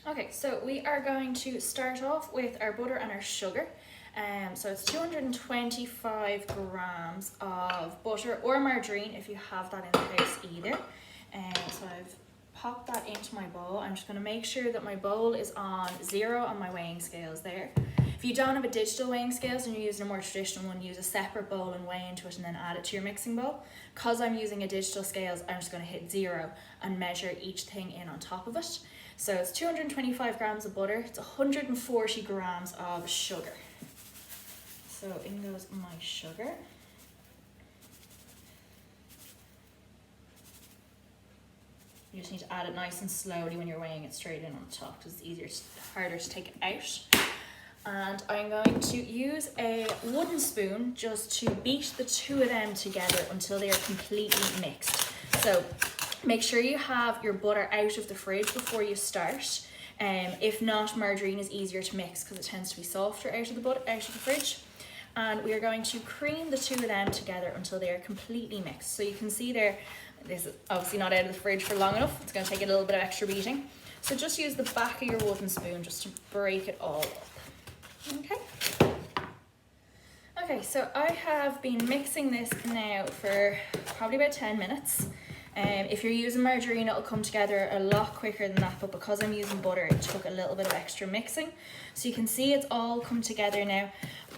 Okay, so we are going to start off with our butter and our sugar. So it's 225 grams of butter or margarine if you have that in the house either. So I've popped that into my bowl. I'm just going to make sure that my bowl is on 0 on my weighing scales there. If you don't have a digital weighing scales and you're using a more traditional one, use a separate bowl and weigh into it and then add it to your mixing bowl. Because I'm using a digital scales, I'm just going to hit 0 and measure each thing in on top of it. So it's 225 grams of butter, it's 140 grams of sugar. So in goes my sugar. You just need to add it nice and slowly when you're weighing it straight in on the top because it's harder to take it out. And I'm going to use a wooden spoon just to beat the two of them together until they are completely mixed. So make sure you have your butter out of the fridge before you start. If not, margarine is easier to mix because it tends to be softer out of the fridge. And we are going to cream the two of them together until they are completely mixed. So you can see there, this is obviously not out of the fridge for long enough. It's going to take a little bit of extra beating. So just use the back of your wooden spoon just to break it all up. Okay, so I have been mixing this now for probably about 10 minutes. If you're using margarine, it'll come together a lot quicker than that, but because I'm using butter, it took a little bit of extra mixing. So you can see it's all come together now.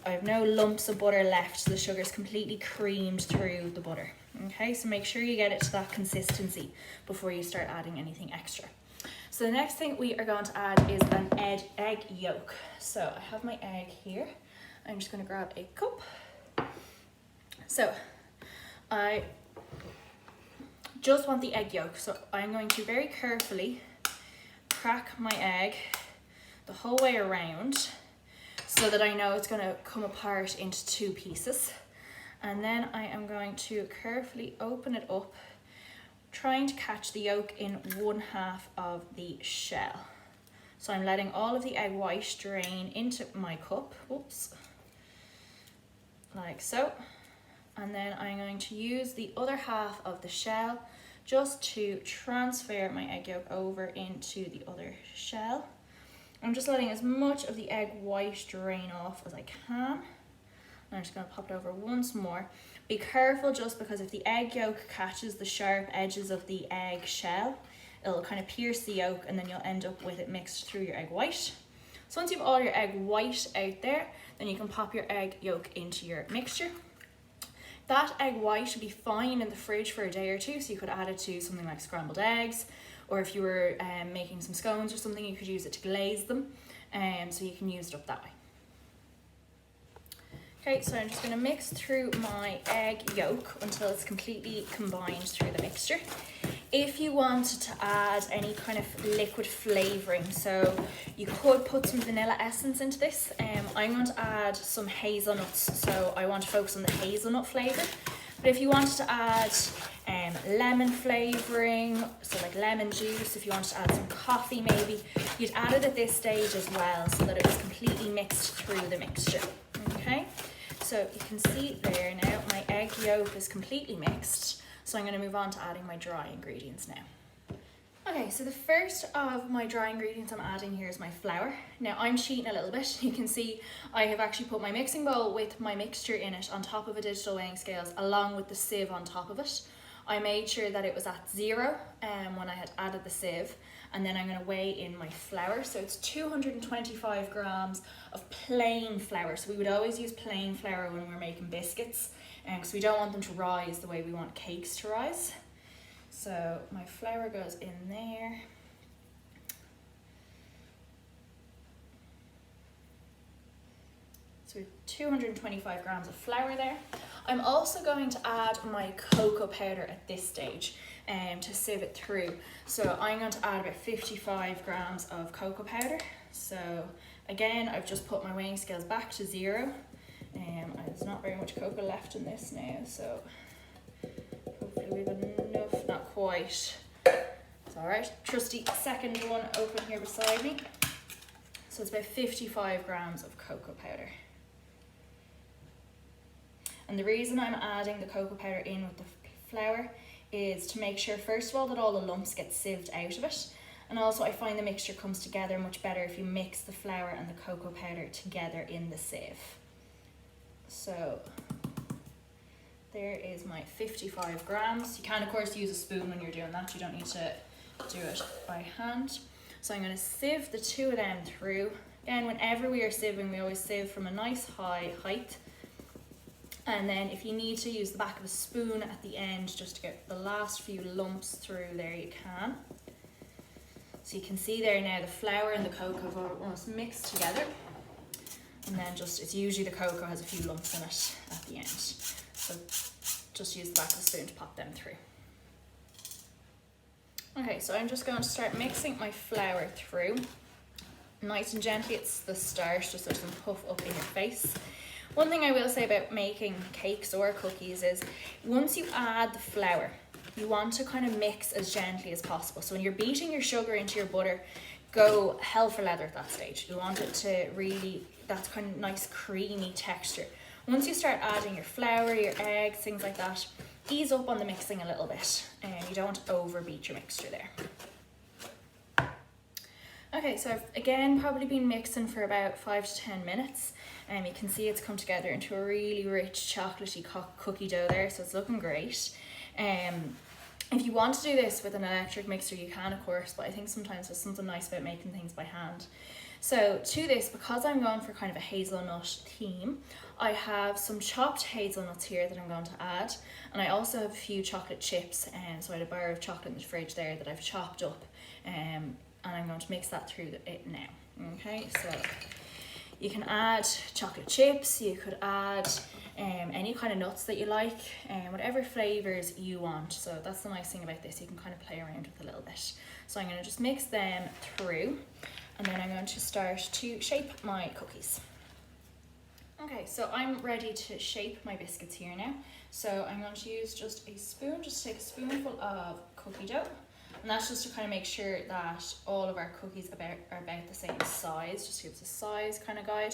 I have no lumps of butter left, so the sugar's completely creamed through the butter. Okay, so make sure you get it to that consistency before you start adding anything extra. So the next thing we are going to add is an egg yolk. So I have my egg here. I'm just going to grab a cup. So I just want the egg yolk, so I'm going to very carefully crack my egg the whole way around so that I know it's going to come apart into 2 pieces. And then I am going to carefully open it up, trying to catch the yolk in 1/2 of the shell. So I'm letting all of the egg white drain into my cup, whoops, like so. And then I'm going to use the other half of the shell just to transfer my egg yolk over into the other shell. I'm just letting as much of the egg white drain off as I can. I'm just going to pop it over once more. Be careful just because if the egg yolk catches the sharp edges of the egg shell, it'll kind of pierce the yolk and then you'll end up with it mixed through your egg white. So once you have all your egg white out there, then you can pop your egg yolk into your mixture. That egg white should be fine in the fridge for a day or 2, so you could add it to something like scrambled eggs, or if you were making some scones or something, you could use it to glaze them, so you can use it up that way. Okay, so I'm just going to mix through my egg yolk until it's completely combined through the mixture. If you wanted to add any kind of liquid flavouring, so you could put some vanilla essence into this. I'm going to add some hazelnuts, so I want to focus on the hazelnut flavour. But if you wanted to add lemon flavouring, so like lemon juice, if you wanted to add some coffee maybe, you'd add it at this stage as well so that it was completely mixed through the mixture. Okay, so you can see there now my egg yolk is completely mixed. So I'm going to move on to adding my dry ingredients now. Okay, so the first of my dry ingredients I'm adding here is my flour. Now I'm cheating a little bit. You can see I have actually put my mixing bowl with my mixture in it on top of a digital weighing scales along with the sieve on top of it. I made sure that it was at 0 when I had added the sieve, and then I'm going to weigh in my flour. So it's 225 grams of plain flour. So we would always use plain flour when we're making biscuits, because we don't want them to rise the way we want cakes to rise. So my flour goes in there. So 225 grams of flour there. I'm also going to add my cocoa powder at this stage to sieve it through. So I'm going to add about 55 grams of cocoa powder. So again, I've just put my weighing scales back to 0. There's not very much cocoa left in this now, so hopefully we've enough, not quite. It's alright. Trusty second one open here beside me. So it's about 55 grams of cocoa powder. And the reason I'm adding the cocoa powder in with the flour is to make sure, first of all, that all the lumps get sieved out of it, And also I find the mixture comes together much better if you mix the flour and the cocoa powder together in the sieve. So there is my 55 grams. You can of course use a spoon when you're doing that, you don't need to do it by hand. So I'm going to sieve the two of them through. Again, whenever we are sieving, we always sieve from a nice high height. And then if you need to use the back of a spoon at the end just to get the last few lumps through there, you can. So you can see there now the flour and the cocoa have almost mixed together. And then it's usually the cocoa has a few lumps in it at the end. So just use the back of the spoon to pop them through. Okay, so I'm just going to start mixing my flour through. Nice and gently at the start, just so it doesn't puff up in your face. One thing I will say about making cakes or cookies is once you add the flour, you want to kind of mix as gently as possible. So when you're beating your sugar into your butter, go hell for leather at that stage. You want it to really, that's kind of nice creamy texture. Once you start adding your flour, your eggs, things like that, ease up on the mixing a little bit, and you don't want to overbeat your mixture there. Okay, so I've again probably been mixing for about 5 to 10 minutes, and you can see it's come together into a really rich chocolatey cookie dough there, so it's looking great. If you want to do this with an electric mixer, you can of course, but I think sometimes there's something nice about making things by hand. So to this, because I'm going for kind of a hazelnut theme, I have some chopped hazelnuts here that I'm going to add, and I also have a few chocolate chips, and so I had a bar of chocolate in the fridge there that I've chopped up, and I'm going to mix that through it now. Okay, so you can add chocolate chips, you could add any kind of nuts that you like, whatever flavours you want. So that's the nice thing about this, you can kind of play around with a little bit. So I'm going to just mix them through, and then I'm going to start to shape my cookies. Okay, so I'm ready to shape my biscuits here now. So I'm going to use just a spoon, just take a spoonful of cookie dough. And that's just to kind of make sure that all of our cookies are about the same size, just gives a size kind of guide.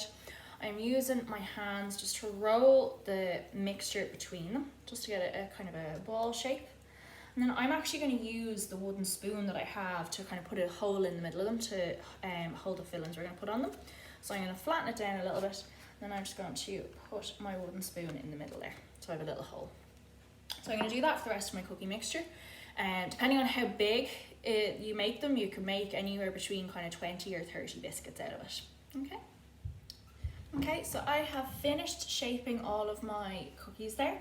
I'm using my hands just to roll the mixture between them, just to get a kind of a ball shape. And then I'm actually going to use the wooden spoon that I have to kind of put a hole in the middle of them to hold the fillings we're going to put on them. So I'm going to flatten it down a little bit, and then I'm just going to put my wooden spoon in the middle there, so I have a little hole. So I'm going to do that for the rest of my cookie mixture. Depending on how big you make them, you can make anywhere between kind of 20 or 30 biscuits out of it. Okay, so I have finished shaping all of my cookies there,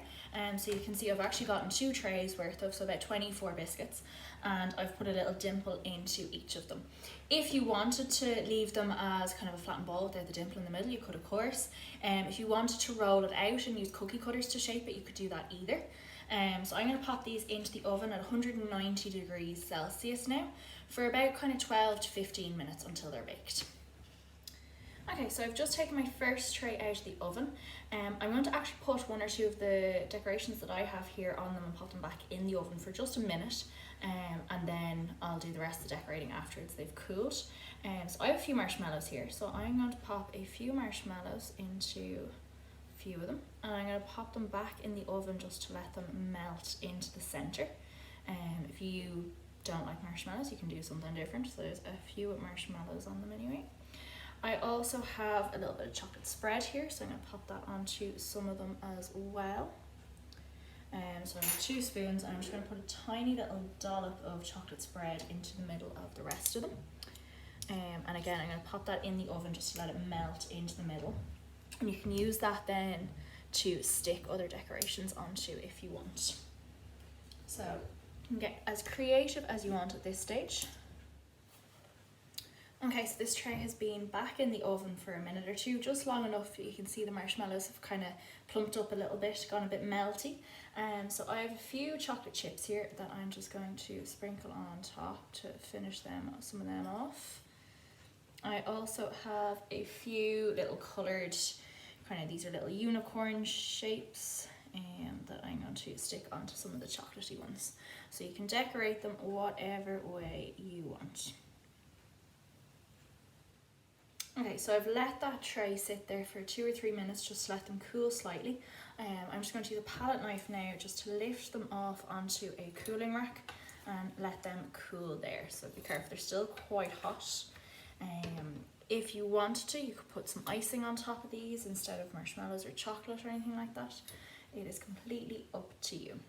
so you can see I've actually gotten 2 trays worth of, so about 24 biscuits, and I've put a little dimple into each of them. If you wanted to leave them as kind of a flattened ball without the dimple in the middle, you could of course. If you wanted to roll it out and use cookie cutters to shape it, you could do that either. So I'm going to pop these into the oven at 190 degrees Celsius now for about kind of 12 to 15 minutes until they're baked. Okay, so I've just taken my first tray out of the oven. I'm going to actually put 1 or 2 of the decorations that I have here on them and pop them back in the oven for just a minute, and then I'll do the rest of the decorating afterwards. They've cooled. So I have a few marshmallows here, so I'm going to pop a few marshmallows into few of them, and I'm going to pop them back in the oven just to let them melt into the center. If you don't like marshmallows, you can do something different, so there's a few marshmallows on them anyway. I also have a little bit of chocolate spread here, so I'm going to pop that onto some of them as well. So I have 2 spoons, and I'm just going to put a tiny little dollop of chocolate spread into the middle of the rest of them. And again, I'm going to pop that in the oven just to let it melt into the middle. And you can use that then to stick other decorations onto if you want. So you can get as creative as you want at this stage. Okay, so this tray has been back in the oven for a minute or 2, just long enough that you can see the marshmallows have kind of plumped up a little bit, gone a bit melty. So I have a few chocolate chips here that I'm just going to sprinkle on top to finish some of them off. I also have a few little coloured, these are little unicorn shapes that I'm going to stick onto some of the chocolatey ones. So you can decorate them whatever way you want. Okay, so I've let that tray sit there for 2 or 3 minutes just to let them cool slightly. I'm just going to use a palette knife now just to lift them off onto a cooling rack, and let them cool there. So be careful, they're still quite hot. If you wanted to, you could put some icing on top of these instead of marshmallows or chocolate or anything like that. It is completely up to you.